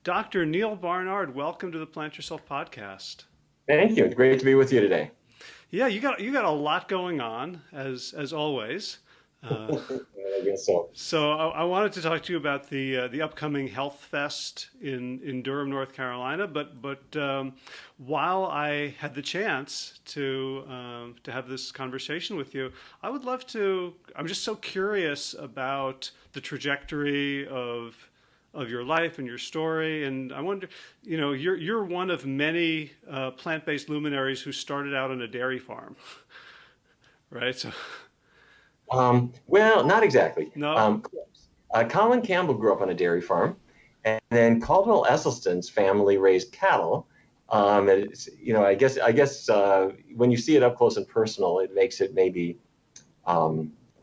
Dr. Neal Barnard, welcome to the Plant Yourself podcast. Thank you. It's great to be with you today. Yeah, you got a lot going on as always. Uh, I guess so. so I wanted to talk to you about the upcoming Health Fest in Durham, North Carolina. But while I had the chance to have this conversation with you, I would love to. I'm just so curious about the trajectory of your life and your story. And I wonder, you're one of many plant-based luminaries who started out on a dairy farm, right? So, Well, not exactly. no, Close. Colin Campbell grew up on a dairy farm, and then Caldwell Esselstyn's family raised cattle. I guess when you see it up close and personal, it makes it maybe a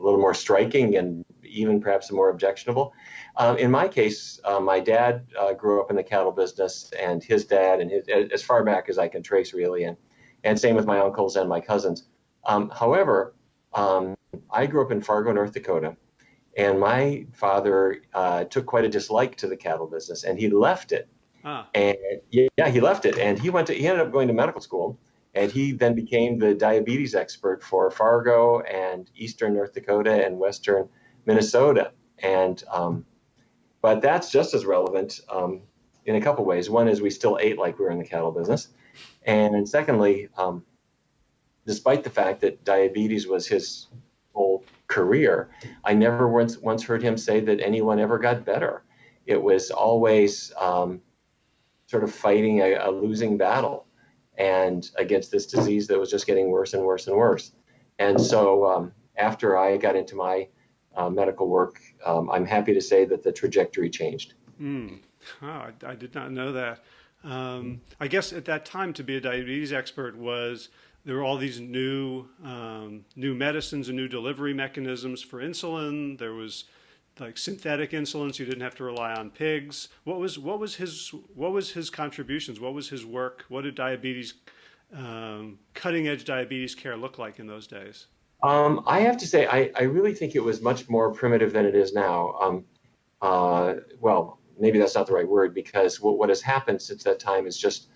little more striking and even perhaps more objectionable. In my case, my dad grew up in the cattle business, and his dad, and as far back as I can trace, really, and same with my uncles and my cousins. However, I grew up in Fargo, North Dakota, and my father took quite a dislike to the cattle business, and he left it. ah, And yeah, he left it, and he ended up going to medical school, and he then became the diabetes expert for Fargo and Eastern North Dakota and Western Minnesota. And but that's just as relevant in a couple ways. One is we still ate like we were in the cattle business, and secondly, despite the fact that diabetes was his whole career, I never once heard him say that anyone ever got better. It was always sort of fighting a losing battle and against this disease that was just getting worse and worse and worse. And so after I got into my medical work, I'm happy to say that the trajectory changed. mm, oh, I did not know that. I guess at that time, to be a diabetes expert was there were all these new medicines and new delivery mechanisms for insulin. There was like synthetic insulin, so you didn't have to rely on pigs. What was his contributions? What was his work? What did cutting edge diabetes care look like in those days? I have to say, I really think it was much more primitive than it is now. Well, maybe that's not the right word, because what has happened since that time is just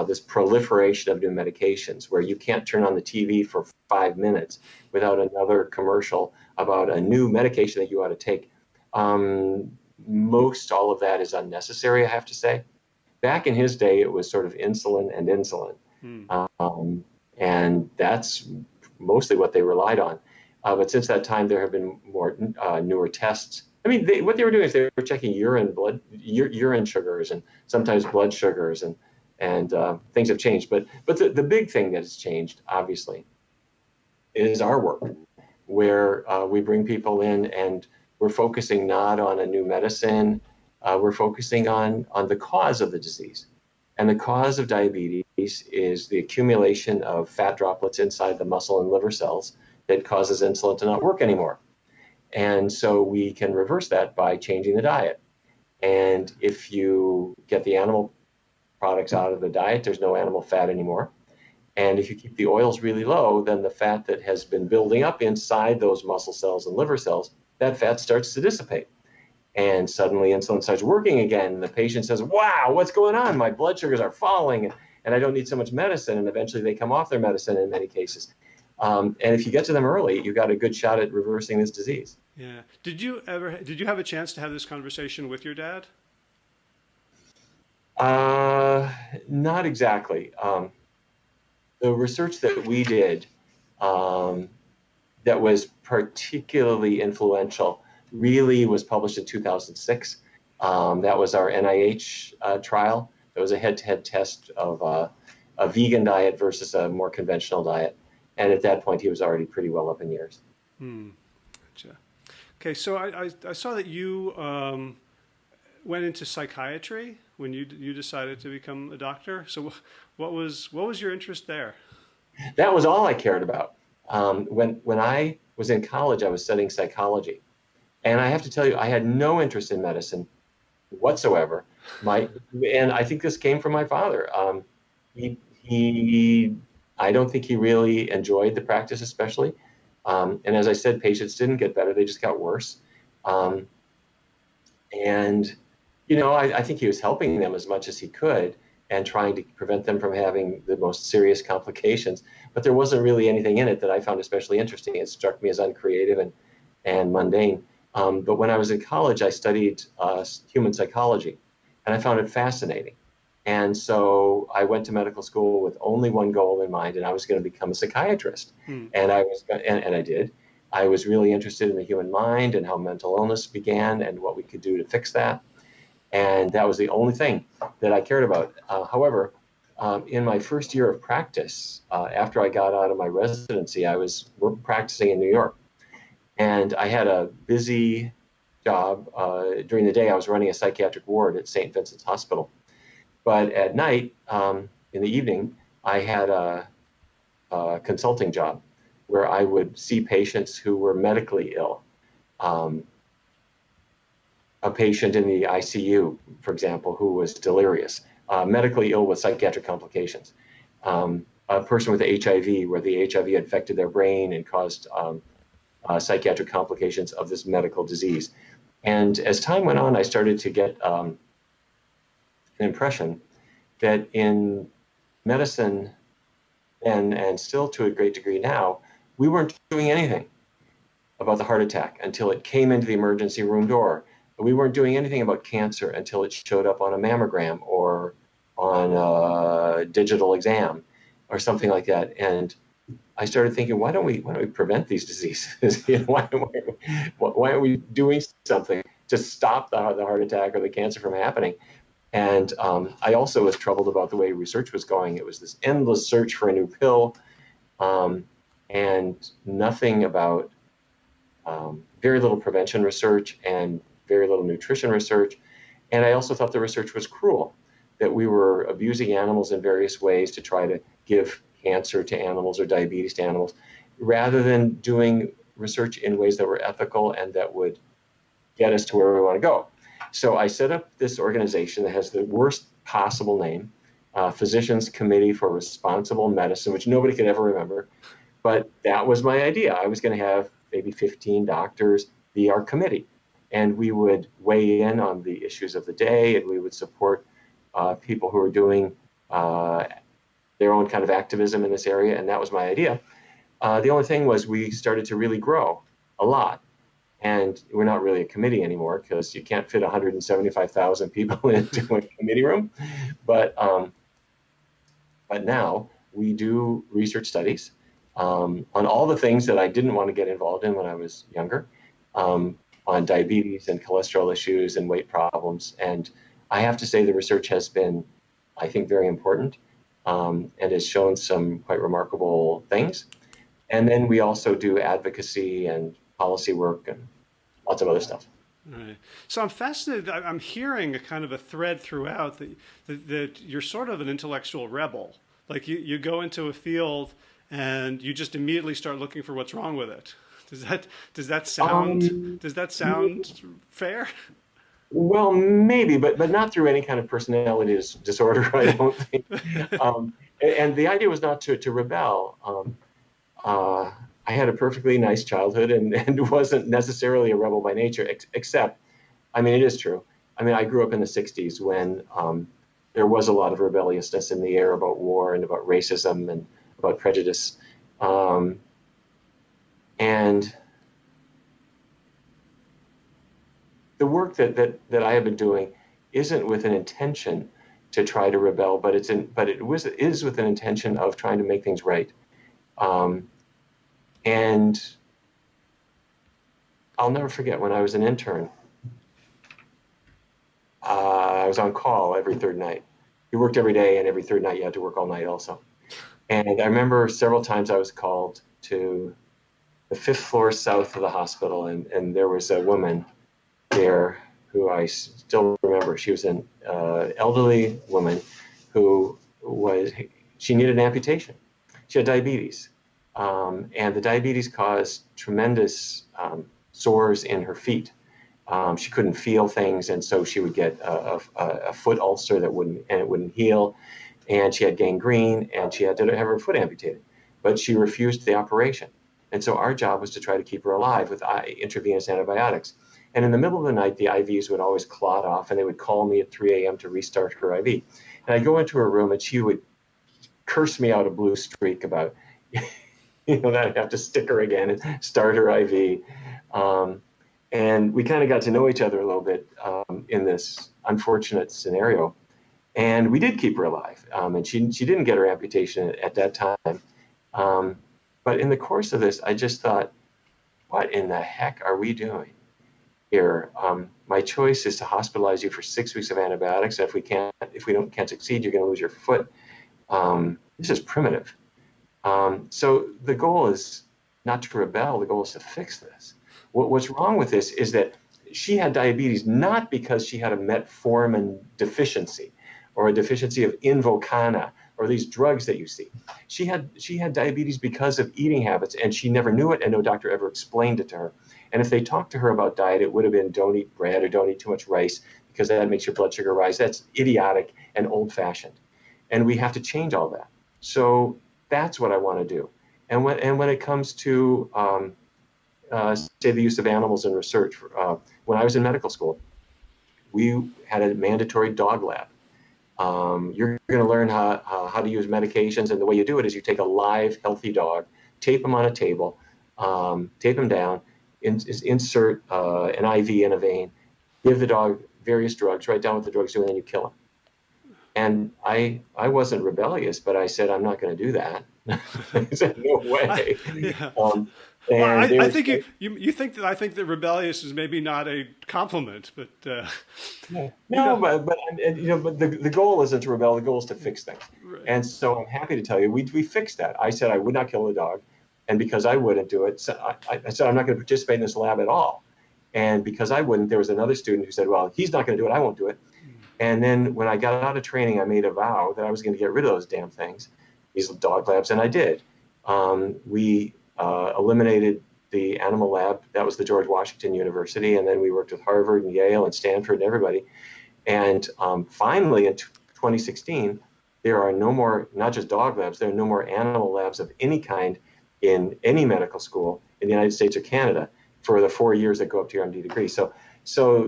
this proliferation of new medications where you can't turn on the TV for 5 minutes without another commercial about a new medication that you ought to take. Most all of that is unnecessary, I have to say. Back in his day, it was sort of insulin and insulin. Hmm. And that's mostly what they relied on. But since that time, there have been more newer tests. I mean, what they were doing is they were checking urine sugars, and sometimes blood sugars, and things have changed. But the big thing that has changed, obviously, is our work, where we bring people in and we're focusing not on a new medicine, we're focusing on the cause of the disease. And the cause of diabetes is the accumulation of fat droplets inside the muscle and liver cells that causes insulin to not work anymore. And so we can reverse that by changing the diet. And if you get the animal products out of the diet, there's no animal fat anymore. And if you keep the oils really low, then the fat that has been building up inside those muscle cells and liver cells, that fat starts to dissipate. And suddenly insulin starts working again. And the patient says, wow, what's going on? My blood sugars are falling, and I don't need so much medicine. And eventually they come off their medicine in many cases. And if you get to them early, you've got a good shot at reversing this disease. Yeah. Did you have a chance to have this conversation with your dad? Not exactly. The research that we did that was particularly influential really was published in 2006. That was our NIH trial. It was a head-to-head test of a vegan diet versus a more conventional diet. And at that point, he was already pretty well up in years. Hmm. Gotcha. Okay, so I saw that you went into psychiatry when you decided to become a doctor. So what was your interest there? That was all I cared about. When I was in college, I was studying psychology. And I have to tell you, I had no interest in medicine whatsoever. And I think this came from my father. He I don't think he really enjoyed the practice, especially. And as I said, patients didn't get better; they just got worse. And I think he was helping them as much as he could and trying to prevent them from having the most serious complications. But there wasn't really anything in it that I found especially interesting. It struck me as uncreative and mundane. But when I was in college, I studied human psychology, and I found it fascinating. And so I went to medical school with only one goal in mind, and I was going to become a psychiatrist. And I did. I was really interested in the human mind and how mental illness began and what we could do to fix that. And that was the only thing that I cared about. However, in my first year of practice, after I got out of my residency, I was practicing in New York. And I had a busy job. During the day, I was running a psychiatric ward at St. Vincent's Hospital. But at night, in the evening, I had a consulting job where I would see patients who were medically ill. A patient in the ICU, for example, who was delirious, medically ill with psychiatric complications. A person with HIV, where the HIV infected their brain and caused psychiatric complications of this medical disease. And as time went on, I started to get an impression that in medicine then, and still to a great degree now, we weren't doing anything about the heart attack until it came into the emergency room door. We weren't doing anything about cancer until it showed up on a mammogram or on a digital exam or something like that. And I started thinking, why don't we prevent these diseases? Why aren't we doing something to stop the heart attack or the cancer from happening? And I also was troubled about the way research was going. It was this endless search for a new pill, and nothing about very little prevention research and very little nutrition research. And I also thought the research was cruel, that we were abusing animals in various ways to try to give cancer to animals or diabetes to animals, rather than doing research in ways that were ethical and that would get us to where we want to go. So I set up this organization that has the worst possible name, Physicians Committee for Responsible Medicine, which nobody could ever remember. But that was my idea. I was going to have maybe 15 doctors be our committee. And we would weigh in on the issues of the day, and we would support people who are doing their own kind of activism in this area. And that was my idea. The only thing was we started to really grow a lot. And we're not really a committee anymore because you can't fit 175,000 people into a committee room. But now we do research studies on all the things that I didn't want to get involved in when I was younger, on diabetes and cholesterol issues and weight problems. And I have to say the research has been, I think, very important and has shown some quite remarkable things. And then we also do advocacy and policy work and lots of other stuff. Right. So I'm fascinated. I'm hearing a kind of a thread throughout that you're sort of an intellectual rebel. Like you go into a field and you just immediately start looking for what's wrong with it. Does that sound fair? Well, maybe, but not through any kind of personality disorder, I don't think. And the idea was not to rebel. I had a perfectly nice childhood and wasn't necessarily a rebel by nature, except, I mean, it is true. I mean, I grew up in the 60s when there was a lot of rebelliousness in the air about war and about racism and about prejudice. And the work that I have been doing isn't with an intention to try to rebel, but it is with an intention of trying to make things right. And I'll never forget when I was an intern. I was on call every third night. You worked every day, and every third night you had to work all night also. And I remember several times I was called to the 5th floor south of the hospital, and there was a woman there who I still remember. She was an elderly woman who she needed an amputation. She had diabetes. And the diabetes caused tremendous sores in her feet. She couldn't feel things, and so she would get a foot ulcer that wouldn't heal. And she had gangrene, and she had to have her foot amputated. But she refused the operation. And so our job was to try to keep her alive with intravenous antibiotics. And in the middle of the night, the IVs would always clot off, and they would call me at 3 a.m. to restart her IV. And I'd go into her room, and she would curse me out a blue streak about, that I'd have to stick her again and start her IV. And we kind of got to know each other a little bit in this unfortunate scenario. And we did keep her alive. And she didn't get her amputation at that time. But in the course of this, I just thought, what in the heck are we doing here? My choice is to hospitalize you for 6 weeks of antibiotics. And if we can't succeed, you're going to lose your foot. This is primitive. So the goal is not to rebel. The goal is to fix this. What's wrong with this is that she had diabetes not because she had a metformin deficiency or a deficiency of Invokana or these drugs that you see. She had diabetes because of eating habits, and she never knew it, and no doctor ever explained it to her. And if they talked to her about diet, it would have been don't eat bread or don't eat too much rice because that makes your blood sugar rise. That's idiotic and old-fashioned. And we have to change all that. So that's what I want to do. And when it comes to say the use of animals in research, when I was in medical school, we had a mandatory dog lab. You're going to learn how to use medications, and the way you do it is you take a live, healthy dog, tape him on a table, tape him down, insert an IV in a vein, give the dog various drugs, write down what the drugs do, and then you kill him. And I wasn't rebellious, but I said, I'm not going to do that. I said, no way. I think you think that I think that rebellious is maybe not a compliment, but but the goal isn't to rebel. The goal is to fix things. Right. And so I'm happy to tell you we fixed that. I said I would not kill the dog, and because I wouldn't do it, so I said I'm not going to participate in this lab at all. And because I wouldn't, there was another student who said, well, he's not going to do it, I won't do it. And then when I got out of training, I made a vow that I was going to get rid of those damn things, these dog labs, and I did. We eliminated the animal lab. That was the George Washington University, and then we worked with Harvard and Yale and Stanford and everybody. And finally, in 2016, there are no more, not just dog labs, there are no more animal labs of any kind in any medical school in the United States or Canada for the 4 years that go up to your MD degree. So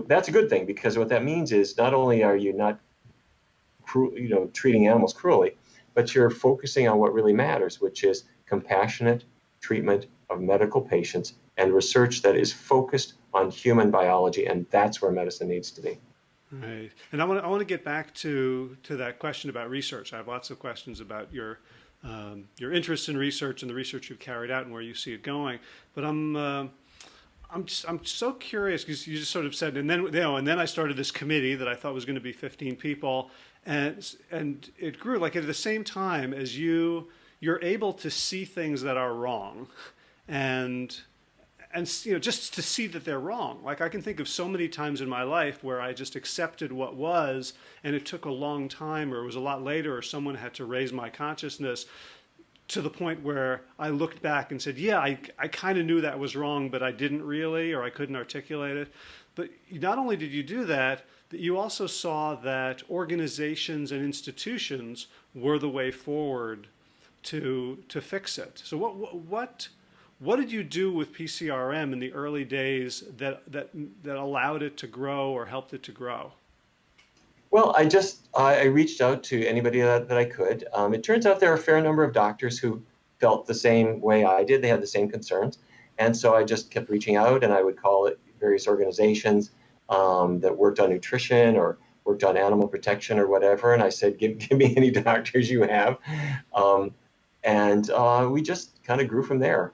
that's a good thing, because what that means is not only are you not treating animals cruelly, but you're focusing on what really matters, which is compassionate treatment of medical patients and research that is focused on human biology, and that's where medicine needs to be. Right. And I want to get back to that question about research. I have lots of questions about your interest in research and the research you've carried out and where you see it going. But I'm so curious, because you just sort of said, and then I started this committee that I thought was going to be 15 people, and it grew like at the same time as you're able to see things that are wrong, and just to see that they're wrong. Like I can think of so many times in my life where I just accepted what was, and it took a long time, or it was a lot later, or someone had to raise my consciousness to the point where I looked back and said, yeah, I kind of knew that was wrong, but I didn't really, or I couldn't articulate it. But not only did you do that, that you also saw that organizations and institutions were the way forward to fix it. So what did you do with PCRM in the early days that allowed it to grow or helped it to grow? Well, I reached out to anybody that I could. It turns out there are a fair number of doctors who felt the same way I did. They had the same concerns. And so I just kept reaching out, and I would call it various organizations that worked on nutrition or worked on animal protection or whatever. And I said, give me any doctors you have. And we just kind of grew from there.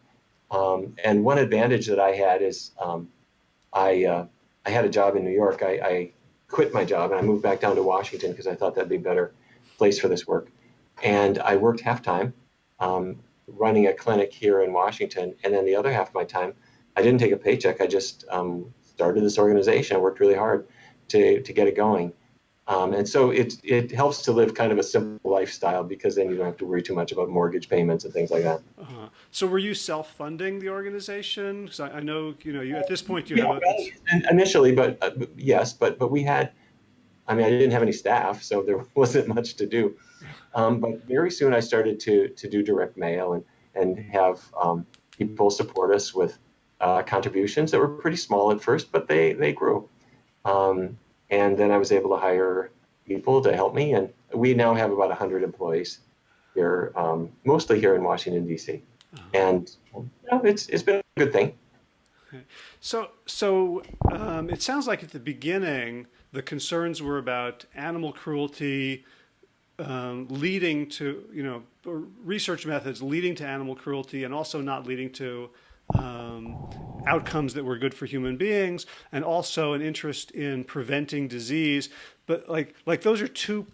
And one advantage that I had is I had a job in New York. I quit my job and I moved back down to Washington because I thought that'd be a better place for this work. And I worked half-time running a clinic here in Washington. And then the other half of my time, I didn't take a paycheck. I just started this organization. I worked really hard to get it going. And so it helps to live kind of a simple lifestyle, because then you don't have to worry too much about mortgage payments and things like that. Uh-huh. So were you self-funding the organization? Because I know, you at this point you have initially, but yes, but we had, I didn't have any staff, so there wasn't much to do. But very soon I started to do direct mail and have people support us with contributions that were pretty small at first, but they grew. And then I was able to hire people to help me, and we now have about 100 employees here, mostly here in Washington, D.C. And it's been a good thing. Okay. It sounds like at the beginning, the concerns were about animal cruelty leading to, research methods leading to animal cruelty and also not leading to outcomes that were good for human beings, and also an interest in preventing disease. But like those are two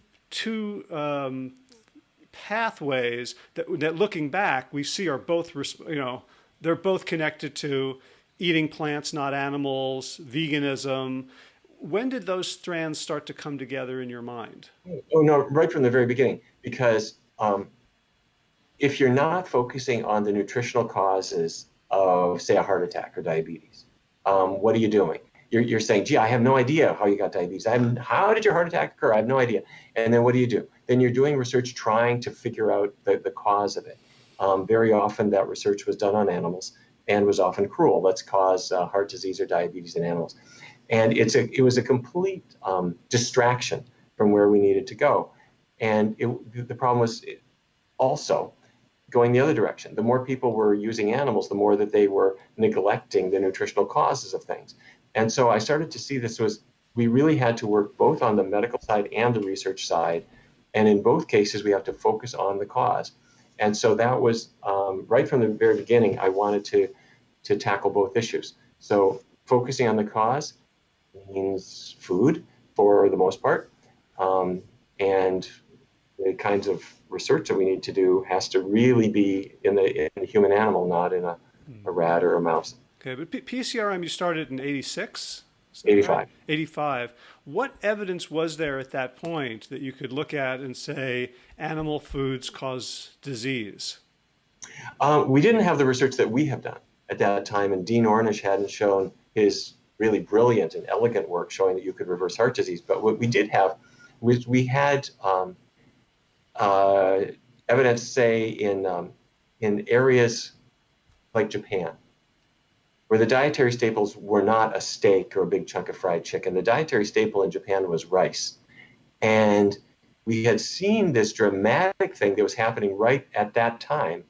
pathways that looking back we see are both they're both connected to eating plants, not animals, veganism. When did those strands start to come together in your mind? Oh no, right from the very beginning, because if you're not focusing on the nutritional causes of, say, a heart attack or diabetes, what are you doing? You're saying, gee, I have no idea how you got diabetes. How did your heart attack occur? I have no idea. And then what do? Then you're doing research trying to figure out the cause of it. Very often that research was done on animals and was often cruel. Let's cause heart disease or diabetes in animals. And it was a complete distraction from where we needed to go. And the problem was also going the other direction. The more people were using animals, the more that they were neglecting the nutritional causes of things. And so I started to see we really had to work both on the medical side and the research side. And in both cases, we have to focus on the cause. And so that was right from the very beginning, I wanted to tackle both issues. So focusing on the cause means food for the most part. And the kinds of research that we need to do has to really be in the human animal, not in a rat or a mouse. Okay, but PCRM you started in 86? 85. Right? 85. What evidence was there at that point that you could look at and say animal foods cause disease? We didn't have the research that we have done at that time, and Dean Ornish hadn't shown his really brilliant and elegant work showing that you could reverse heart disease. But what we did have was we had evidence, say, in areas like Japan, where the dietary staples were not a steak or a big chunk of fried chicken. The dietary staple in Japan was rice. And we had seen this dramatic thing that was happening right at that time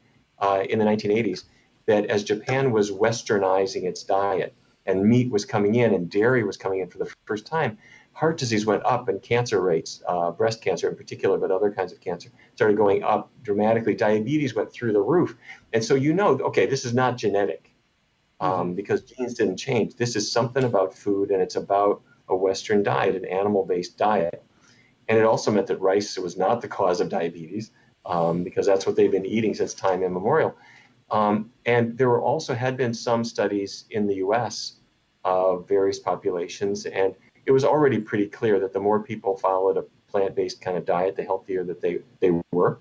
in the 1980s, that as Japan was westernizing its diet and meat was coming in and dairy was coming in for the first time, heart disease went up and cancer rates, breast cancer in particular, but other kinds of cancer, started going up dramatically. Diabetes went through the roof. And so okay, this is not genetic. Because genes didn't change. This is something about food, and it's about a Western diet, an animal-based diet. And it also meant that rice was not the cause of diabetes, because that's what they've been eating since time immemorial. And there had been some studies in the U.S. of various populations, and it was already pretty clear that the more people followed a plant-based kind of diet, the healthier that they were.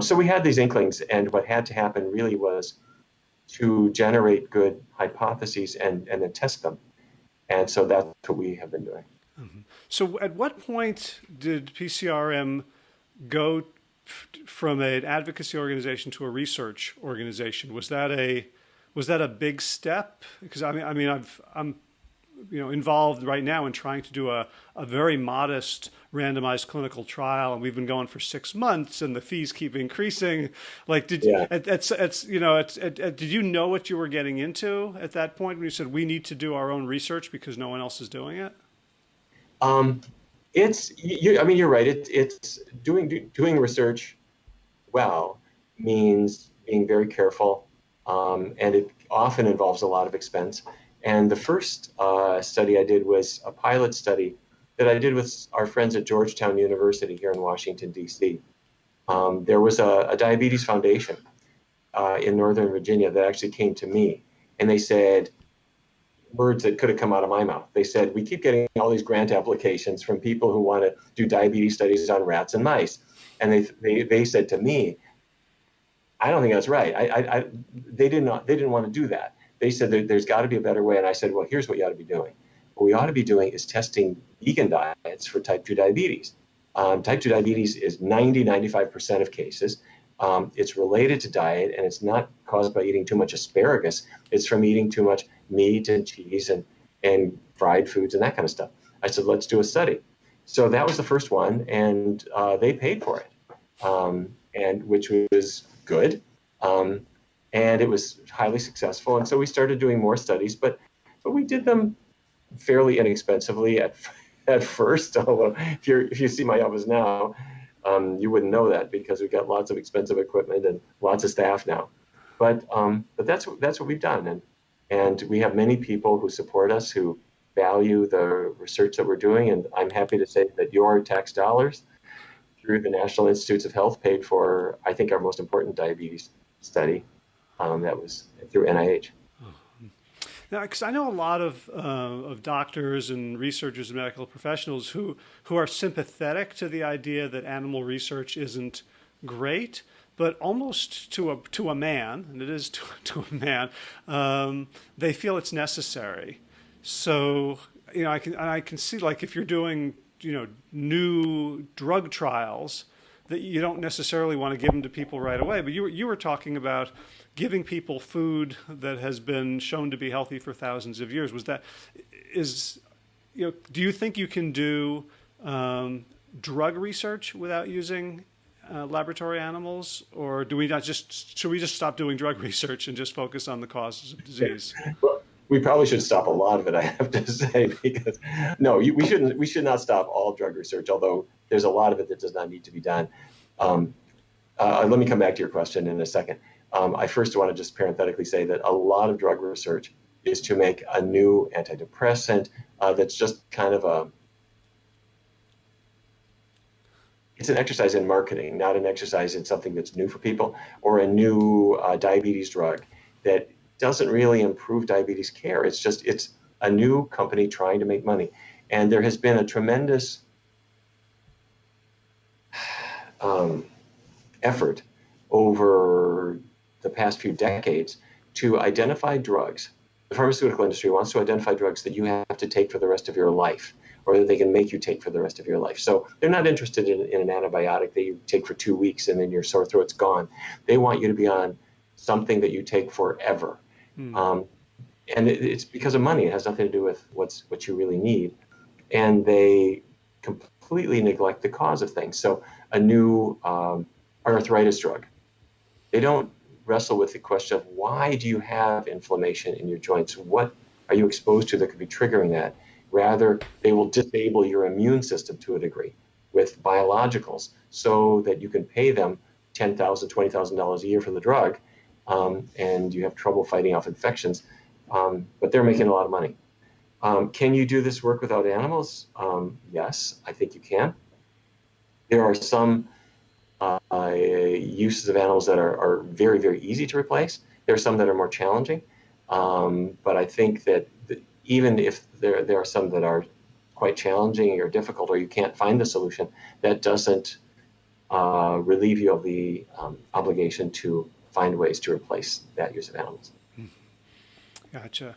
So we had these inklings, and what had to happen really was to generate good hypotheses and then test them. And so that's what we have been doing. Mm-hmm. So at what point did PCRM go from an advocacy organization to a research organization? Was that a big step? Because I'm involved right now in trying to do a very modest randomized clinical trial, and we've been going for 6 months, and the fees keep increasing. Did you know what you were getting into at that point when you said we need to do our own research because no one else is doing it? You're right. It's doing research well means being very careful, and it often involves a lot of expense. And the first study I did was a pilot study that I did with our friends at Georgetown University here in Washington, D.C. There was a diabetes foundation in Northern Virginia that actually came to me, and they said words that could have come out of my mouth. They said, we keep getting all these grant applications from people who want to do diabetes studies on rats and mice. And they said to me, I don't think that's right. They didn't want to do that. They said there's got to be a better way. And I said, well, here's what you ought to be doing. What we ought to be doing is testing vegan diets for type 2 diabetes. Type 2 diabetes is 95% of cases. It's related to diet, and it's not caused by eating too much asparagus. It's from eating too much meat and cheese and fried foods and that kind of stuff. I said, let's do a study. So that was the first one, and they paid for it, and which was good. And it was highly successful. And so we started doing more studies, but we did them fairly inexpensively at first. Although if you see my office now, you wouldn't know that because we've got lots of expensive equipment and lots of staff now. But that's what we've done, and we have many people who support us who value the research that we're doing. And I'm happy to say that your tax dollars through the National Institutes of Health paid for, I think, our most important diabetes study. That was through NIH. Now, because I know a lot of doctors and researchers and medical professionals who are sympathetic to the idea that animal research isn't great, but almost to a man, and it is to a man, they feel it's necessary. So, I can see, like, if you're doing, new drug trials, that you don't necessarily want to give them to people right away. But you were talking about giving people food that has been shown to be healthy for thousands of years. Do you think you can do drug research without using laboratory animals, or should we just stop doing drug research and just focus on the causes of disease? Well, we probably should stop a lot of it, I have to say, because we should not stop all drug research, although there's a lot of it that does not need to be done. Let me come back to your question in a second. I first want to just parenthetically say that a lot of drug research is to make a new antidepressant that's just kind of it's an exercise in marketing, not an exercise in something that's new for people, or a new diabetes drug that doesn't really improve diabetes care. It's a new company trying to make money. And there has been a tremendous effort over the past few decades to identify drugs. The pharmaceutical industry wants to identify drugs that you have to take for the rest of your life, or that they can make you take for the rest of your life. So they're not interested in an antibiotic that you take for 2 weeks and then your sore throat's gone. They want you to be on something that you take forever. And it's because of money. It has nothing to do with what you really need. And they completely neglect the cause of things. So a new arthritis drug, they don't wrestle with the question of why do you have inflammation in your joints? What are you exposed to that could be triggering that? Rather, they will disable your immune system to a degree with biologicals so that you can pay them $10,000, $20,000 a year for the drug, and you have trouble fighting off infections, but they're making a lot of money. Can you do this work without animals? Yes, I think you can. There are some uses of animals that are very, very easy to replace. There are some that are more challenging, but I think that even if there are some that are quite challenging or difficult, or you can't find the solution, that doesn't relieve you of the obligation to find ways to replace that use of animals. Gotcha.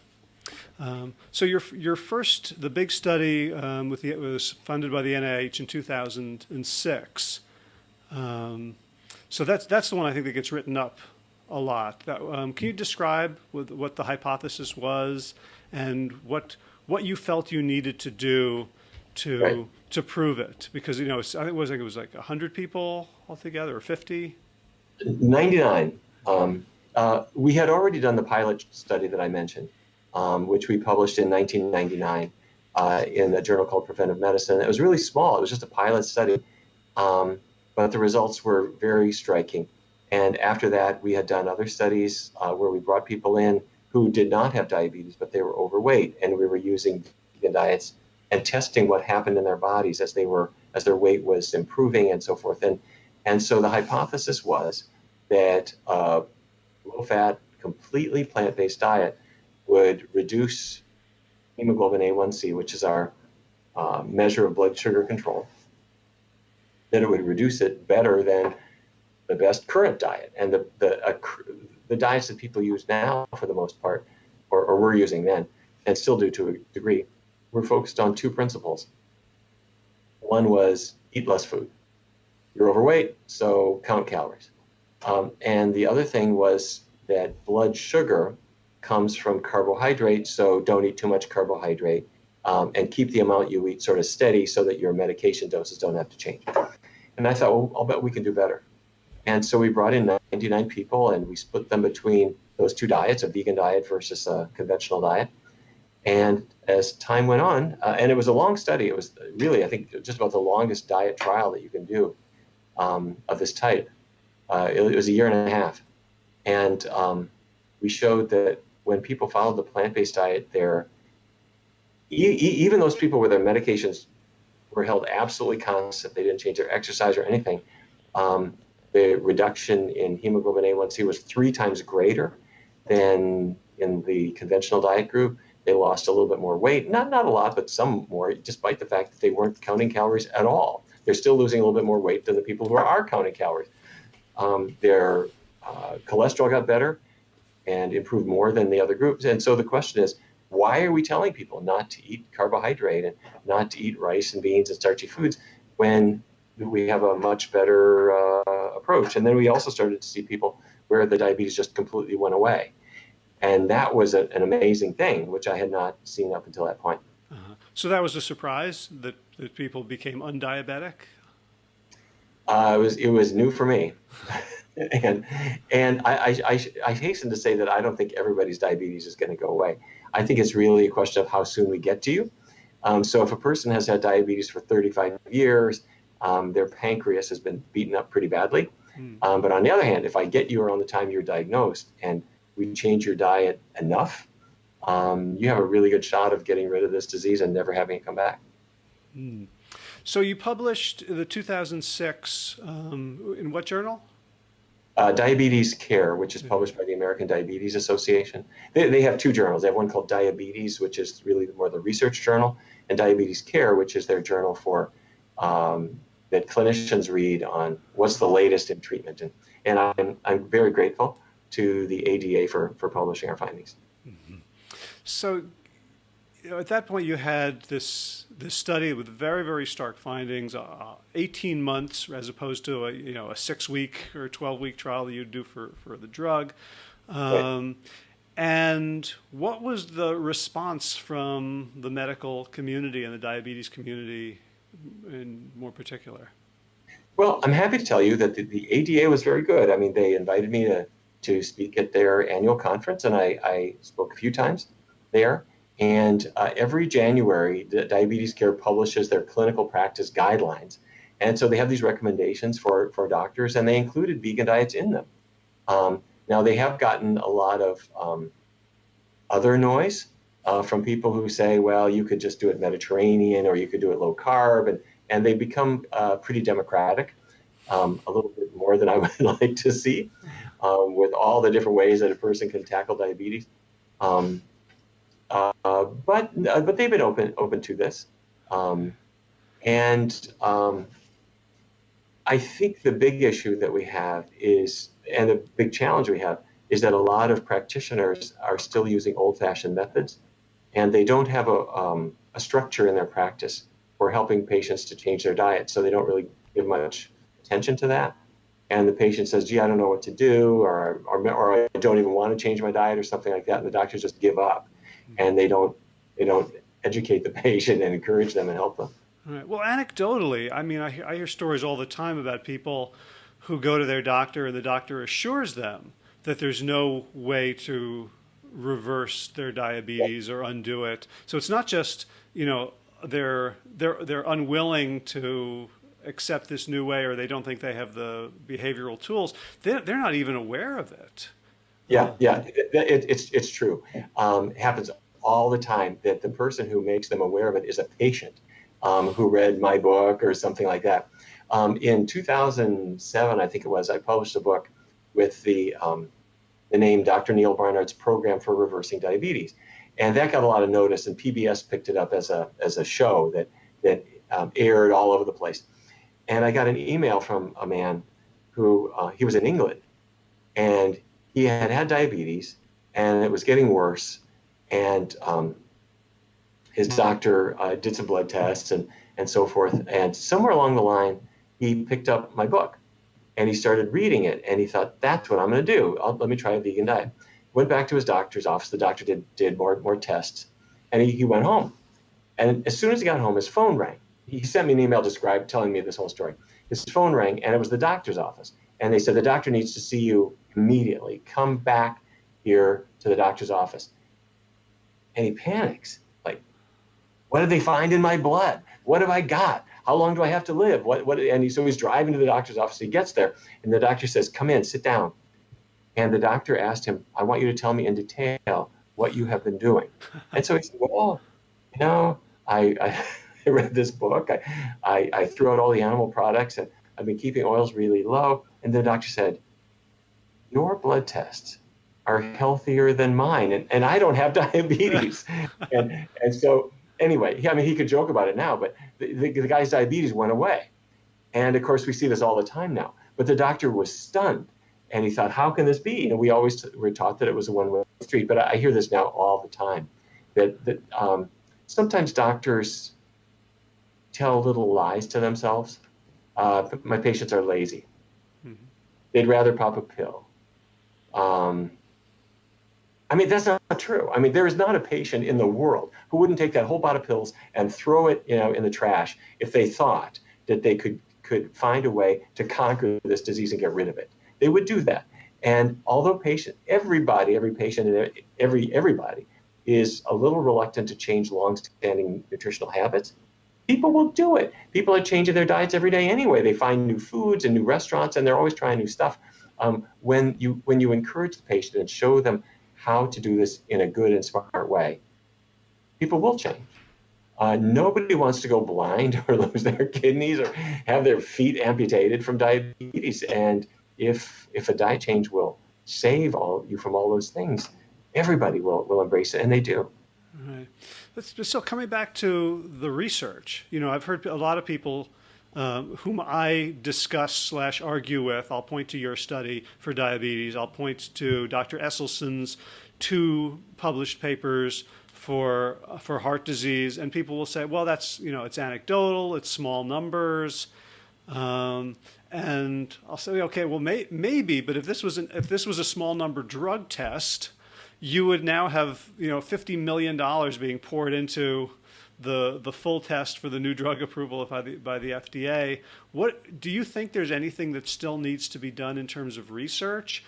So the big study it was funded by the NIH in 2006. So that's the one I think that gets written up a lot. Can you describe what the hypothesis was and what you felt you needed to do to prove it? Because I think it was like 100 people altogether, or 50. 99. We had already done the pilot study that I mentioned, which we published in 1999 in a journal called Preventive Medicine. It was really small. It was just a pilot study, but the results were very striking. And after that, we had done other studies where we brought people in who did not have diabetes, but they were overweight, and we were using vegan diets and testing what happened in their bodies as their weight was improving and so forth. And so the hypothesis was that low-fat, completely plant-based diet would reduce hemoglobin A1C, which is our measure of blood sugar control, that it would reduce it better than the best current diet. And the diets that people use now, for the most part, or were using then, and still do to a degree, were focused on two principles. One was eat less food. You're overweight, so count calories. And the other thing was that blood sugar comes from carbohydrate, so don't eat too much carbohydrate, and keep the amount you eat sort of steady so that your medication doses don't have to change. And I thought, well, I'll bet we can do better. And so we brought in 99 people, and we split them between those two diets, a vegan diet versus a conventional diet. And as time went on, and it was a long study, it was really, I think, just about the longest diet trial that you can do of this type. It was a year and a half. And we showed that when people followed the plant-based diet, even those people where their medications were held absolutely constant, they didn't change their exercise or anything, the reduction in hemoglobin A1C was 3 times greater than in the conventional diet group. They lost a little bit more weight, not a lot, but some more, despite the fact that they weren't counting calories at all. They're still losing a little bit more weight than the people who are counting calories. Their cholesterol got better and improved more than the other groups. And so the question is, why are we telling people not to eat carbohydrate and not to eat rice and beans and starchy foods when we have a much better approach? And then we also started to see people where the diabetes just completely went away. And that was an amazing thing, which I had not seen up until that point. So that was a surprise that people became undiabetic? It was new for me. and I hasten to say that I don't think everybody's diabetes is going to go away. I think it's really a question of how soon we get to you. So if a person has had diabetes for 35 years, their pancreas has been beaten up pretty badly. But on the other hand, if I get you around the time you're diagnosed and we change your diet enough, you have a really good shot of getting rid of this disease and never having it come back. So you published the 2006, in what journal? Diabetes Care, which is published by the American Diabetes Association. They have 2 journals. They have one called Diabetes, which is really more the research journal, and Diabetes Care, which is their journal for that clinicians read on what's the latest in treatment. And I'm very grateful to the ADA for publishing our findings. So, at that point, you had this study with very, very stark findings, 18 months as opposed to a 6-week or 12-week trial that you'd do for the drug. Right. And what was the response from the medical community and the diabetes community in more particular? Well, I'm happy to tell you that the ADA was very good. I mean, they invited me to speak at their annual conference, and I spoke a few times there. And every January, the Diabetes Care publishes their clinical practice guidelines. And so they have these recommendations for doctors, and they included vegan diets in them. Now, they have gotten a lot of other noise from people who say, well, you could just do it Mediterranean or you could do it low carb. And they become pretty democratic, a little bit more than I would like to see, with all the different ways that a person can tackle diabetes. But they've been open to this, and I think the big issue that we have and the big challenge we have is that a lot of practitioners are still using old-fashioned methods, and they don't have a structure in their practice for helping patients to change their diet, so they don't really give much attention to that. And the patient says, "Gee, I don't know what to do," or "I don't even want to change my diet," or something like that, and the doctors just give up. And they don't educate the patient and encourage them and help them. All right. Well, anecdotally, I mean, I hear stories all the time about people who go to their doctor and the doctor assures them that there's no way to reverse their diabetes or undo it. So it's not just they're unwilling to accept this new way, or they don't think they have the behavioral tools. They're not even aware of it. Yeah, it's true. It happens all the time that the person who makes them aware of it is a patient who read my book or something like that. In 2007, I think it was, I published a book with the name Dr. Neal Barnard's Program for Reversing Diabetes, and that got a lot of notice. And PBS picked it up as a show that aired all over the place. And I got an email from a man who he was in England, and he had diabetes, and it was getting worse. And his doctor did some blood tests and so forth. And somewhere along the line, he picked up my book. And he started reading it, and he thought, that's what I'm going to do. Let me try a vegan diet. Went back to his doctor's office. The doctor did more tests, and he went home. And as soon as he got home, his phone rang. He sent me an email telling me this whole story. His phone rang, and it was the doctor's office. And they said, the doctor needs to see you immediately. Come back here to the doctor's office. And he panics. Like, what did they find in my blood? What have I got? How long do I have to live? So he's driving to the doctor's office. He gets there, and the doctor says, come in, sit down. And the doctor asked him, I want you to tell me in detail what you have been doing. And so he said, well, I read this book. I threw out all the animal products, and I've been keeping oils really low. And the doctor said, your blood tests are healthier than mine, and I don't have diabetes. and so anyway, he could joke about it now, but the guy's diabetes went away. And of course, we see this all the time now. But the doctor was stunned, and he thought, how can this be? And we always were taught that it was a one-way street. But I hear this now all the time, that sometimes doctors tell little lies to themselves. My patients are lazy. Mm-hmm. They'd rather pop a pill. That's not true. There is not a patient in the world who wouldn't take that whole bottle of pills and throw it, in the trash if they thought that they could find a way to conquer this disease and get rid of it. They would do that. And although every patient and everybody is a little reluctant to change long-standing nutritional habits, people will do it. People are changing their diets every day anyway. They find new foods and new restaurants, and they're always trying new stuff. When you encourage the patient and show them how to do this in a good and smart way, people will change. Nobody wants to go blind or lose their kidneys or have their feet amputated from diabetes. And if a diet change will save you from all those things, everybody will embrace it, and they do. Right. So coming back to the research, I've heard a lot of people whom I discuss / argue with. I'll point to your study for diabetes. I'll point to Dr. Esselstyn's 2 published papers for heart disease, and people will say, well, that's, it's anecdotal, it's small numbers. And I'll say, okay, well, maybe, but if this was a small number drug test, you would now have, $50 million being poured into the full test for the new drug approval by the FDA. What do you think? There's anything that still needs to be done in terms of research?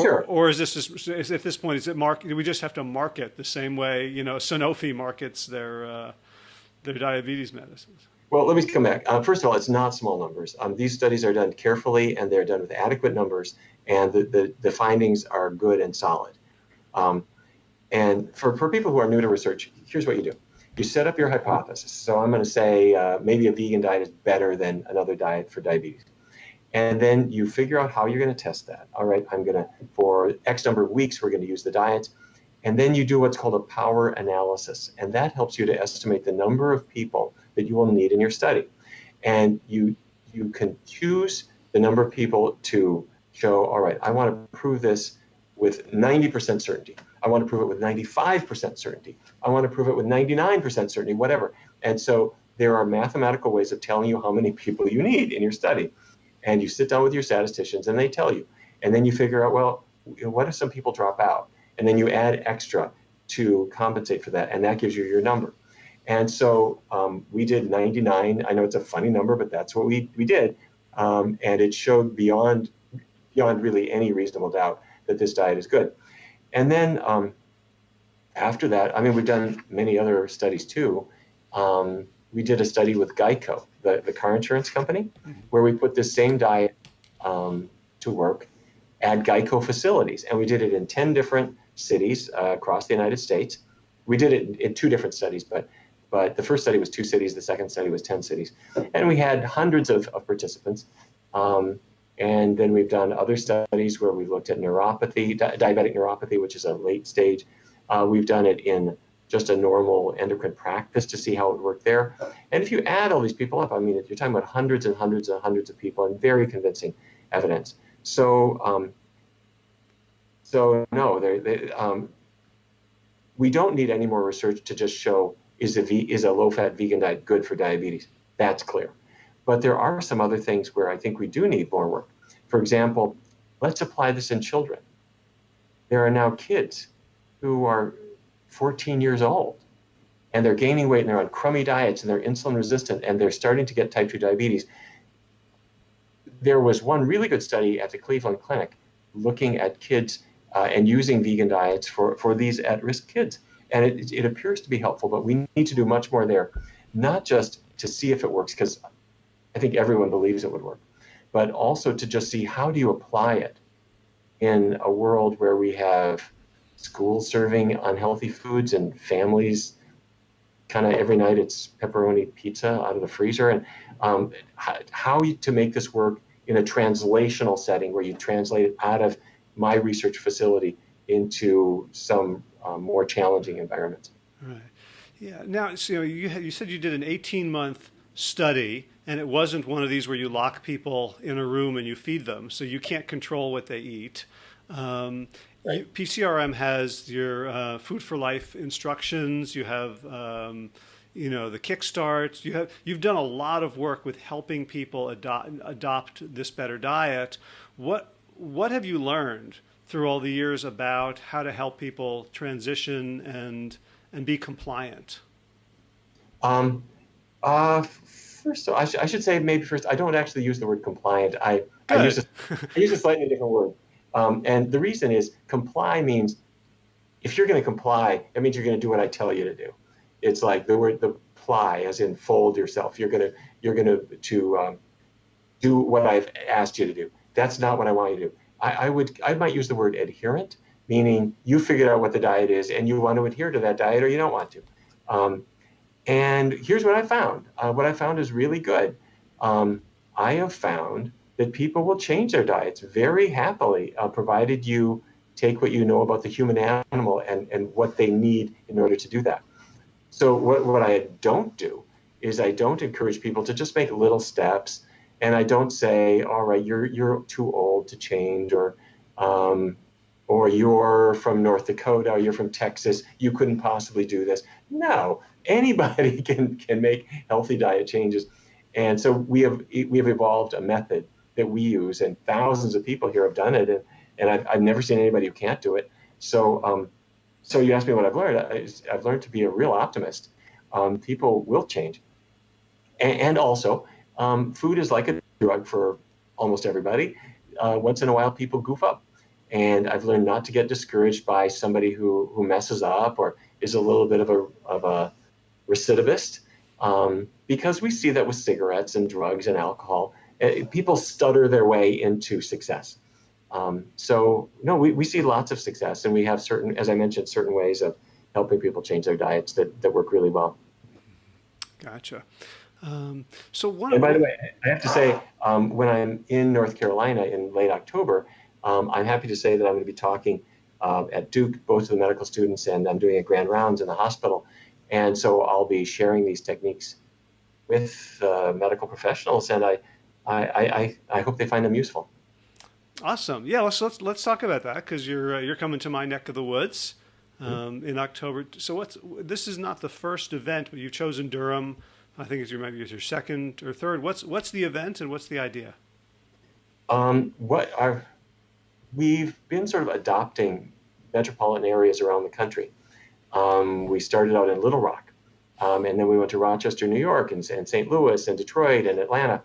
Sure. Or is at this point, do we just have to market the same way Sanofi markets their diabetes medicines? Well, let me come back. First of all, it's not small numbers. These studies are done carefully, and they're done with adequate numbers, and the findings are good and solid. And for people who are new to research, here's what you do. You set up your hypothesis. So I'm going to say maybe a vegan diet is better than another diet for diabetes. And then you figure out how you're going to test that. All right, for X number of weeks, we're going to use the diets. And then you do what's called a power analysis. And that helps you to estimate the number of people that you will need in your study. And you can choose the number of people to show, all right, I want to prove this with 90% certainty. I want to prove it with 95% certainty. I want to prove it with 99% certainty, whatever. And so there are mathematical ways of telling you how many people you need in your study. And you sit down with your statisticians and they tell you. And then you figure out, well, what if some people drop out? And then you add extra to compensate for that. And that gives you your number. And so we did 99. I know it's a funny number, but that's what we did. And it showed beyond really any reasonable doubt that this diet is good. And then after that, we've done many other studies too. We did a study with Geico, the car insurance company, where we put this same diet to work at Geico facilities. And we did it in 10 different cities across the United States. We did it in 2 different studies, but the first study was 2 cities, the second study was 10 cities. And we had hundreds of participants. And then we've done other studies where we've looked at neuropathy, diabetic neuropathy, which is a late stage. We've done it in just a normal endocrine practice to see how it worked there. And if you add all these people up, you're talking about hundreds and hundreds and hundreds of people and very convincing evidence. So no, we don't need any more research to just show is a low-fat vegan diet good for diabetes. That's clear. But there are some other things where I think we do need more work. For example, let's apply this in children. There are now kids who are 14 years old and they're gaining weight and they're on crummy diets and they're insulin resistant and they're starting to get type 2 diabetes. There was one really good study at the Cleveland Clinic looking at kids and using vegan diets for these at-risk kids. And it appears to be helpful, but we need to do much more there, not just to see if it works, because I think everyone believes it would work, but also to just see how do you apply it in a world where we have schools serving unhealthy foods and families kind of every night it's pepperoni pizza out of the freezer, and how to make this work in a translational setting where you translate it out of my research facility into some more challenging environments. Right. Yeah. Now, so you said you did an 18-month study, and it wasn't one of these where you lock people in a room and you feed them, so you can't control what they eat. Right. PCRM has your Food for Life instructions. You have, the Kickstart. You've done a lot of work with helping people adopt this better diet. What have you learned through all the years about how to help people transition and be compliant? First, I should say maybe first, I don't actually use the word compliant. I use a slightly different word. And the reason is comply means if you're going to comply, that means you're going to do what I tell you to do. It's like the ply, as in fold yourself. You're going to do what I've asked you to do. That's not what I want you to do. I might use the word adherent, meaning you figured out what the diet is and you want to adhere to that diet or you don't want to. And here's what I found. What I found is really good. I have found that people will change their diets very happily, provided you take what you know about the human animal and what they need in order to do that. So what I don't do is I don't encourage people to just make little steps, and I don't say, all right, you're too old to change, or you're from North Dakota, or you're from Texas, you couldn't possibly do this. No, anybody can make healthy diet changes. And so we have evolved a method that we use, and thousands of people here have done it, and I've never seen anybody who can't do it. So you asked me what I've learned. I've learned to be a real optimist. People will change, and also food is like a drug for almost everybody. Once in a while, people goof up, and I've learned not to get discouraged by somebody who messes up or is a little bit of a recidivist, because we see that with cigarettes and drugs and alcohol. People stutter their way into success. So no, we see lots of success, and we have as I mentioned, certain ways of helping people change their diets that work really well. Gotcha. And by the way, I have to say, when I'm in North Carolina in late October, I'm happy to say that I'm going to be talking at Duke, both to the medical students, and I'm doing a grand rounds in the hospital. And so I'll be sharing these techniques with medical professionals, and I hope they find them useful. Awesome. Yeah, let's talk about that, because you're coming to my neck of the woods in October. So this is not the first event, but you've chosen Durham. I think it's maybe your second or third. What's the event and what's the idea? We've been sort of adopting metropolitan areas around the country. We started out in Little Rock, and then we went to Rochester, New York, and St. Louis, and Detroit, and Atlanta,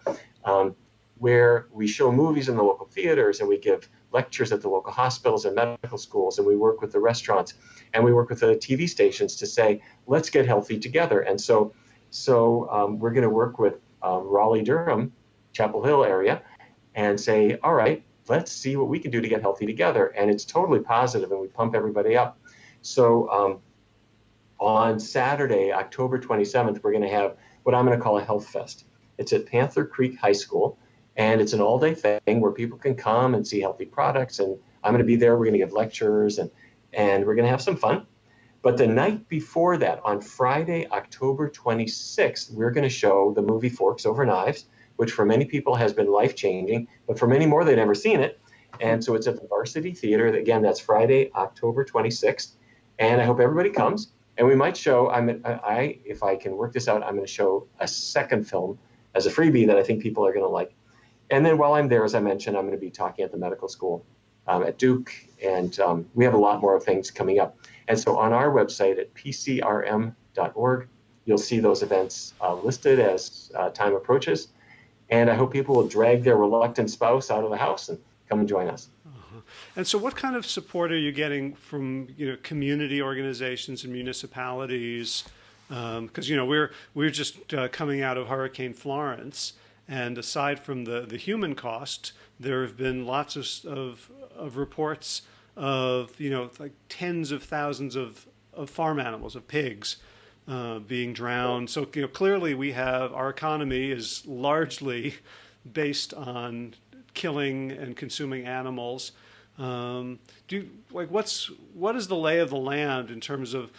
where we show movies in the local theaters, and we give lectures at the local hospitals and medical schools, and we work with the restaurants, and we work with the TV stations to say, let's get healthy together. And so we're going to work with Raleigh, Durham, Chapel Hill area, and say, all right, let's see what we can do to get healthy together. And it's totally positive, and we pump everybody up. So on Saturday, October 27th, we're going to have what I'm going to call a health fest. It's at Panther Creek High School, and it's an all-day thing where people can come and see healthy products. And I'm going to be there. We're going to give lectures, and we're going to have some fun. But the night before that, on Friday, October 26th, we're going to show the movie Forks Over Knives, which for many people has been life-changing, but for many more, they've never seen it. And so it's at the Varsity Theater. Again, that's Friday, October 26th. And I hope everybody comes. And we might show, if I can work this out, I'm going to show a second film as a freebie that I think people are going to like. And then while I'm there, as I mentioned, I'm going to be talking at the medical school at Duke, and we have a lot more things coming up. And so on our website at PCRM.org, you'll see those events listed as time approaches. And I hope people will drag their reluctant spouse out of the house and come and join us. And so what kind of support are you getting from, community organizations and municipalities? Because, we're just coming out of Hurricane Florence. And aside from the human cost, there have been lots of reports of, like tens of thousands of farm animals, of pigs, being drowned. So, clearly our economy is largely based on killing and consuming animals. What is the lay of the land in terms of,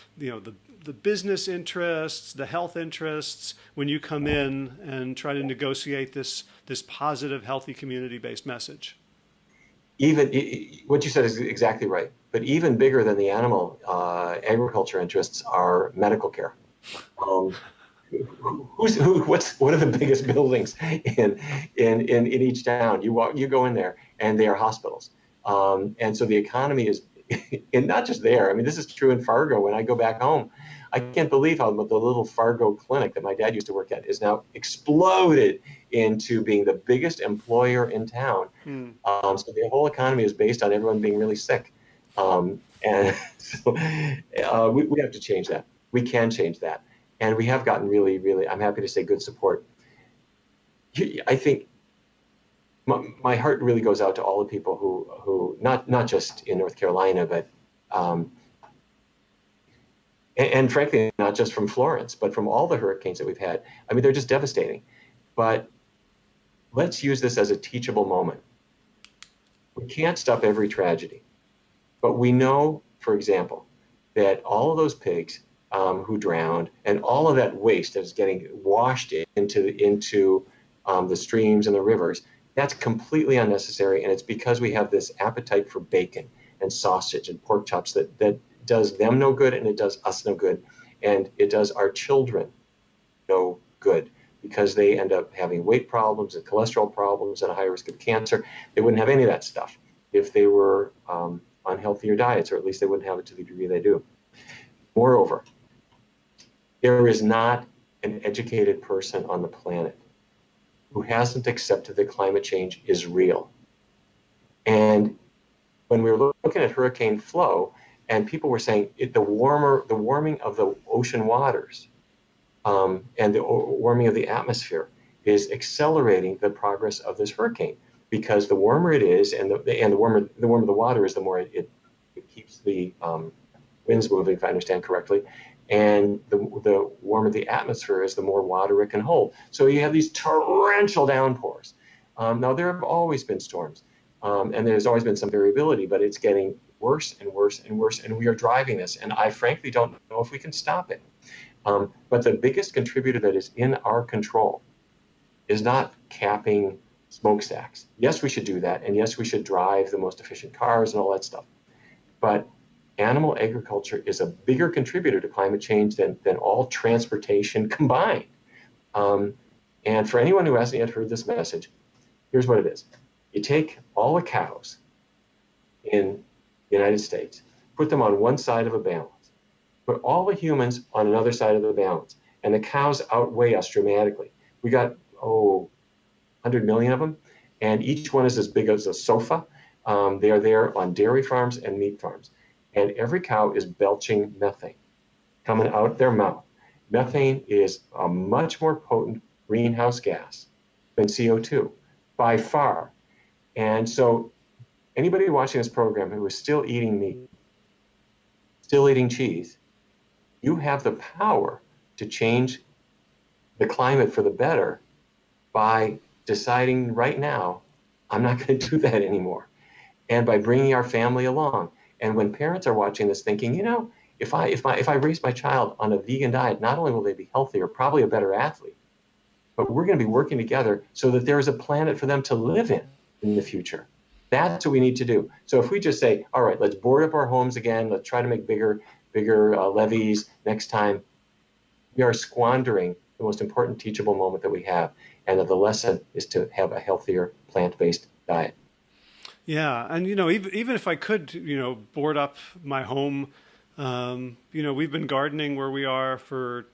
the business interests, the health interests, when you come in and try to negotiate this positive, healthy, community-based message? Even what you said is exactly right. But even bigger than the animal agriculture interests are medical care. What are the biggest buildings in each town? You go in there, and they are hospitals. And so the economy is, and not just there. I mean, this is true in Fargo. When I go back home, I can't believe how the little Fargo clinic that my dad used to work at is now exploded into being the biggest employer in town. So the whole economy is based on everyone being really sick. And so we have to change that. We can change that. And we have gotten really, really, I'm happy to say, good support. I think my heart really goes out to all the people who not just in North Carolina, but and frankly, not just from Florence, but from all the hurricanes that we've had. I mean, they're just devastating. But let's use this as a teachable moment. We can't stop every tragedy. But we know, for example, that all of those pigs who drowned and all of that waste that is getting washed into the streams and the rivers, that's completely unnecessary. And it's because we have this appetite for bacon and sausage and pork chops that does them no good, and it does us no good, and it does our children no good, because they end up having weight problems and cholesterol problems and a high risk of cancer. They wouldn't have any of that stuff if they were on healthier diets, or at least they wouldn't have it to the degree they do. Moreover, there is not an educated person on the planet who hasn't accepted that climate change is real. And when we were looking at hurricane flow, and people were saying the warming of the ocean waters and the warming of the atmosphere is accelerating the progress of this hurricane, because the warmer it is, and the warmer the water is, the more it keeps the winds moving, if I understand correctly, and the warmer the atmosphere is, the more water it can hold. So you have these torrential downpours. Now there have always been storms, and there's always been some variability, but it's getting worse and worse and worse, and we are driving this, and I frankly don't know if we can stop it. But the biggest contributor that is in our control is not capping smokestacks. Yes, we should do that, and yes, we should drive the most efficient cars and all that stuff. But animal agriculture is a bigger contributor to climate change than all transportation combined. And for anyone who hasn't yet heard this message, here's what it is. You take all the cows in the United States, put them on one side of a balance, put all the humans on another side of the balance, and the cows outweigh us dramatically. We got, 100 million of them, and each one is as big as a sofa. They are there on dairy farms and meat farms. And every cow is belching methane coming out their mouth. Methane is a much more potent greenhouse gas than CO2, by far. And so anybody watching this program who is still eating meat, still eating cheese, you have the power to change the climate for the better by deciding right now, I'm not going to do that anymore. And by bringing our family along. And when parents are watching this thinking, if I raise my child on a vegan diet, not only will they be healthier, probably a better athlete, but we're going to be working together so that there is a planet for them to live in the future. That's what we need to do. So if we just say, all right, let's board up our homes again, let's try to make bigger levees next time, we are squandering the most important teachable moment that we have. and that the lesson is to have a healthier plant-based diet. Yeah, and even if I could, board up my home, we've been gardening where we are for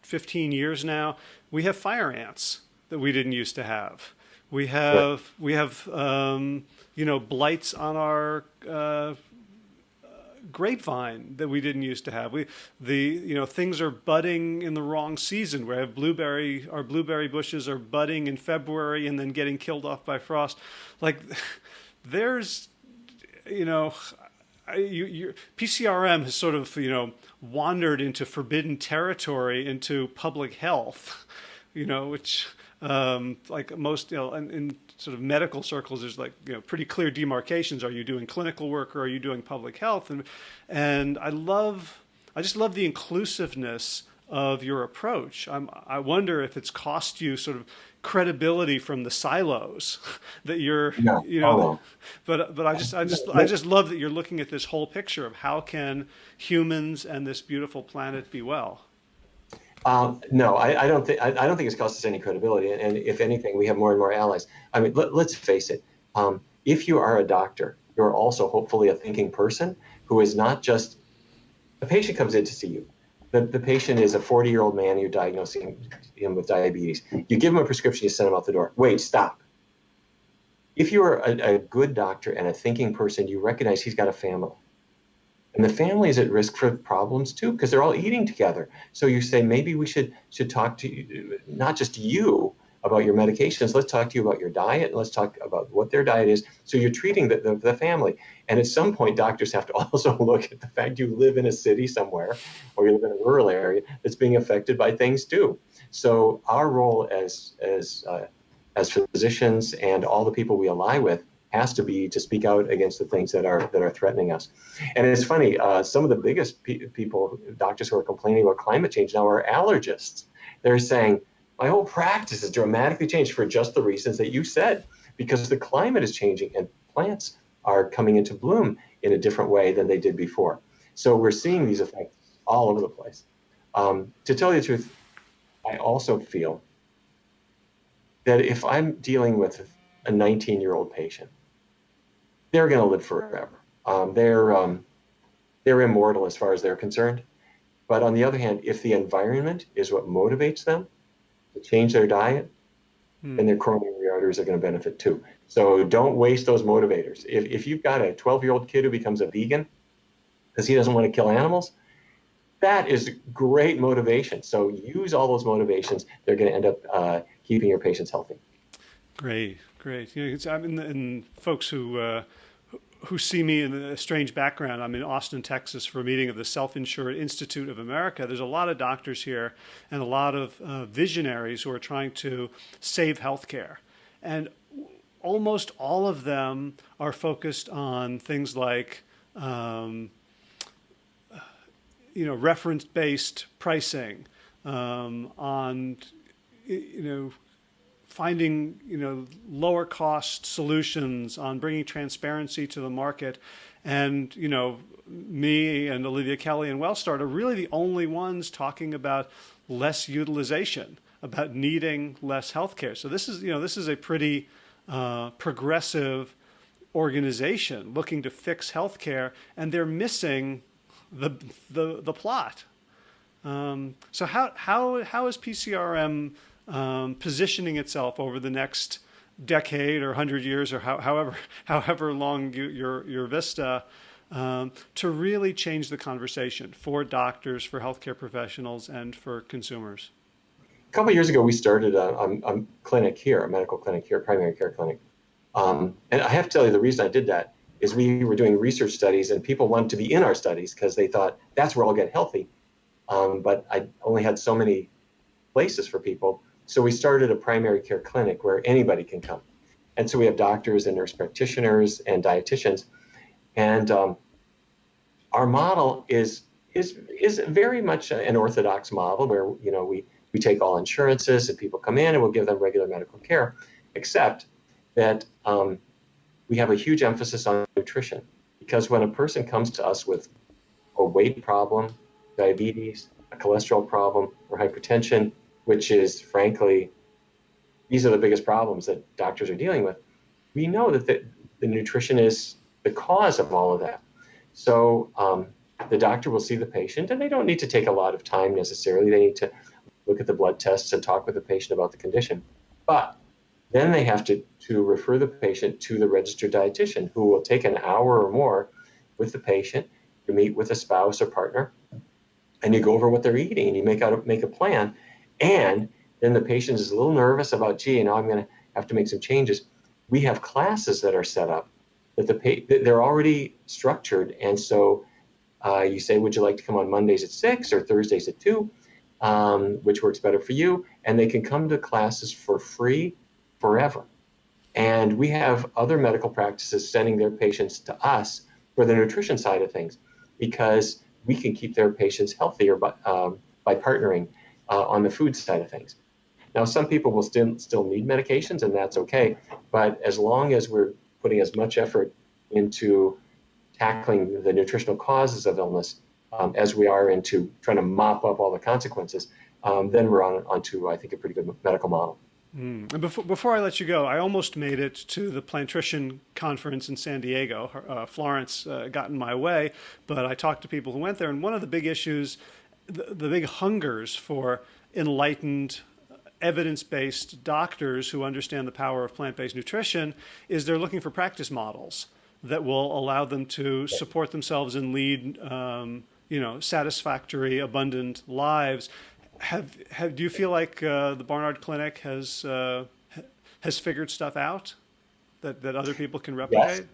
15 years now. We have fire ants that we didn't used to have. We have blights on our grapevine that we didn't used to have. Things are budding in the wrong season. We have our blueberry bushes are budding in February and then getting killed off by frost. Like there's, PCRM has sort of, wandered into forbidden territory, into public health, which like most, in sort of medical circles, there's like, pretty clear demarcations. Are you doing clinical work or are you doing public health? And I just love the inclusiveness of your approach. I wonder if it's cost you sort of credibility from the silos that you're, but I just love that you're looking at this whole picture of how can humans and this beautiful planet be well. No, I don't think it's cost us any credibility, and if anything, we have more and more allies. I mean, let's face it. If you are a doctor, you're also hopefully a thinking person who is not just a patient comes in to see you. The patient is a 40-year-old man. You're diagnosing him with diabetes. You give him a prescription. You send him out the door. Wait, stop. If you're a good doctor and a thinking person, you recognize he's got a family. And the family is at risk for problems too, because they're all eating together. So you say, maybe we should talk to you, not just you about your medications. Let's talk to you about your diet. And let's talk about what their diet is. So you're treating the family. And at some point, doctors have to also look at the fact you live in a city somewhere, or you live in a rural area that's being affected by things too. So our role as physicians and all the people we ally with has to be to speak out against the things that are threatening us. And it's funny, some of the biggest doctors who are complaining about climate change now are allergists. They're saying, my whole practice has dramatically changed for just the reasons that you said, because the climate is changing and plants are coming into bloom in a different way than they did before. So we're seeing these effects all over the place. To tell you the truth, I also feel that if I'm dealing with a 19-year-old patient, they're going to live forever. They're immortal as far as they're concerned. But on the other hand, if the environment is what motivates them to change their diet, then their coronary arteries are going to benefit too. So don't waste those motivators. If you've got a 12-year-old kid who becomes a vegan because he doesn't want to kill animals, that is great motivation. So use all those motivations. They're going to end up keeping your patients healthy. Great. And folks who see me in a strange background, I'm in Austin, Texas for a meeting of the Self-Insured Institute of America. There's a lot of doctors here and a lot of visionaries who are trying to save healthcare. And almost all of them are focused on things like, reference-based pricing, on, finding, lower cost solutions, on bringing transparency to the market. And, me and Olivia Kelly and WellStart are really the only ones talking about less utilization, about needing less healthcare. So this is a pretty progressive organization looking to fix healthcare, and they're missing the plot. So how is PCRM positioning itself over the next decade or 100 years or however long your vista to really change the conversation for doctors, for healthcare professionals, and for consumers? A couple of years ago, we started a clinic here, a medical clinic here, a primary care clinic. And I have to tell you, the reason I did that is we were doing research studies and people wanted to be in our studies because they thought that's where I'll get healthy. But I only had so many places for people. So we started a primary care clinic where anybody can come. And so we have doctors and nurse practitioners and dietitians. And our model is very much an orthodox model where, we take all insurances and people come in and we'll give them regular medical care, except that we have a huge emphasis on nutrition. Because when a person comes to us with a weight problem, diabetes, a cholesterol problem, or hypertension, which is frankly these are the biggest problems that doctors are dealing with. We know that the nutrition is the cause of all of that. So the doctor will see the patient, and they don't need to take a lot of time necessarily. They need to look at the blood tests and talk with the patient about the condition. But then they have to refer the patient to the registered dietitian, who will take an hour or more with the patient to meet with a spouse or partner, and you go over what they're eating, and you make a plan. And then the patient is a little nervous about, gee, now I'm going to have to make some changes. We have classes that are set up that they're already structured, and so you say, would you like to come on Mondays at 6 or Thursdays at 2, which works better for you? And they can come to classes for free forever. And we have other medical practices sending their patients to us for the nutrition side of things, because we can keep their patients healthier by partnering on the food side of things. Now, some people will still need medications, and that's okay. But as long as we're putting as much effort into tackling the nutritional causes of illness as we are into trying to mop up all the consequences, then we're onto, I think, a pretty good medical model. And before I let you go, I almost made it to the Plantrician conference in San Diego. Florence got in my way, but I talked to people who went there, and one of the big issues, the big hungers for enlightened, evidence-based doctors who understand the power of plant-based nutrition is they're looking for practice models that will allow them to support themselves and lead, satisfactory, abundant lives. Do you feel like the Barnard Clinic has figured stuff out that other people can replicate?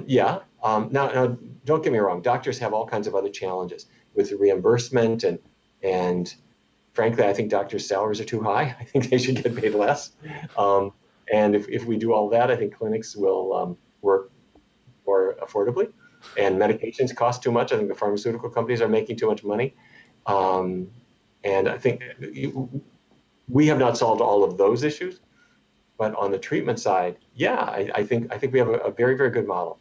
Yes. Now, don't get me wrong. Doctors have all kinds of other challenges with reimbursement, and frankly, I think doctors' salaries are too high. I think they should get paid less. And if we do all that, I think clinics will work more affordably. And medications cost too much. I think the pharmaceutical companies are making too much money. And I think we have not solved all of those issues, but on the treatment side, yeah, I think we have a very, very good model.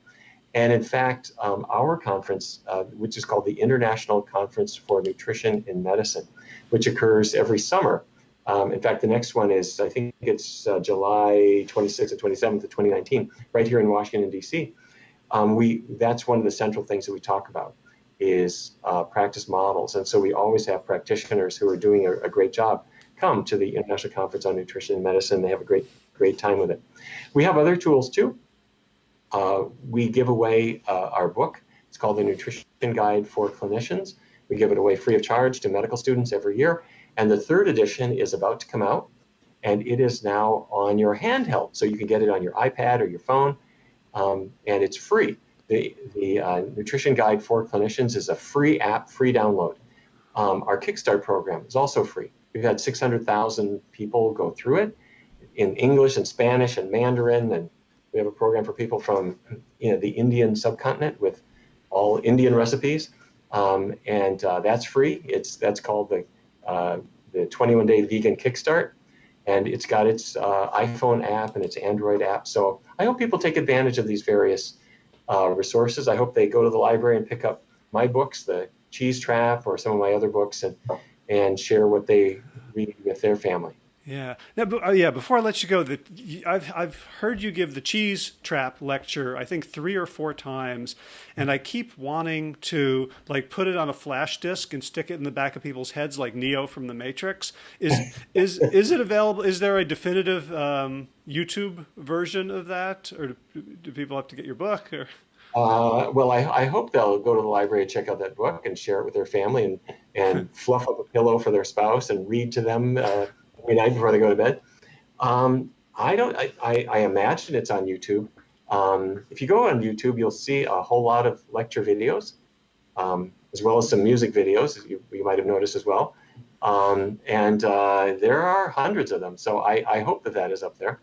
And in fact, our conference, which is called the International Conference for Nutrition in Medicine, which occurs every summer. In fact, the next one is, I think it's July 26th and 27th of 2019, right here in Washington, D.C. That's one of the central things that we talk about is practice models. And so we always have practitioners who are doing a great job come to the International Conference on Nutrition and Medicine. They have a great time with it. We have other tools too. We give away our book. It's called The Nutrition Guide for Clinicians. We give it away free of charge to medical students every year. And the third edition is about to come out, and it is now on your handheld. So you can get it on your iPad or your phone, and it's free. The Nutrition Guide for Clinicians is a free app, free download. Our Kickstart program is also free. We've had 600,000 people go through it in English and Spanish and Mandarin, and we have a program for people from the Indian subcontinent with all Indian recipes, and that's free. That's called the 21-Day Vegan Kickstart, and it's got its iPhone app and its Android app. So I hope people take advantage of these various resources. I hope they go to the library and pick up my books, The Cheese Trap, or some of my other books, and share what they read with their family. Yeah. Now, before I let you go, I've heard you give the Cheese Trap lecture, I think 3 or 4 times, and I keep wanting to put it on a flash disc and stick it in the back of people's heads like Neo from the Matrix. Is it available? Is there a definitive YouTube version of that, or do people have to get your book? Or? Well, I hope they'll go to the library and check out that book and share it with their family and fluff up a pillow for their spouse and read to them every night before they go to bed. I imagine it's on YouTube. If you go on YouTube, you'll see a whole lot of lecture videos, as well as some music videos, you might have noticed as well. And there are hundreds of them. So I hope that is up there.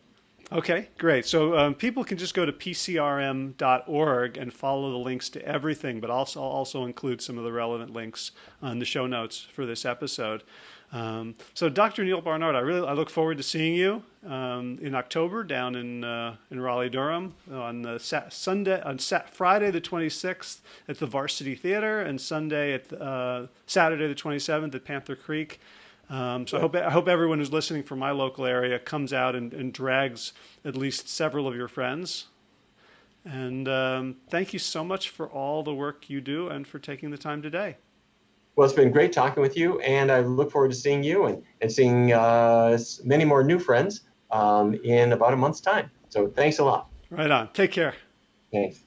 Okay, great. So people can just go to PCRM.org and follow the links to everything, but also include some of the relevant links on the show notes for this episode. So Dr. Neal Barnard, I look forward to seeing you in October down in Raleigh-Durham on Friday the 26th at the Varsity Theater, and Saturday the 27th at Panther Creek. So I hope everyone who's listening from my local area comes out and drags at least several of your friends. And thank you so much for all the work you do and for taking the time today. Well, it's been great talking with you, and I look forward to seeing you and seeing many more new friends in about a month's time. So thanks a lot. Right on. Take care. Thanks.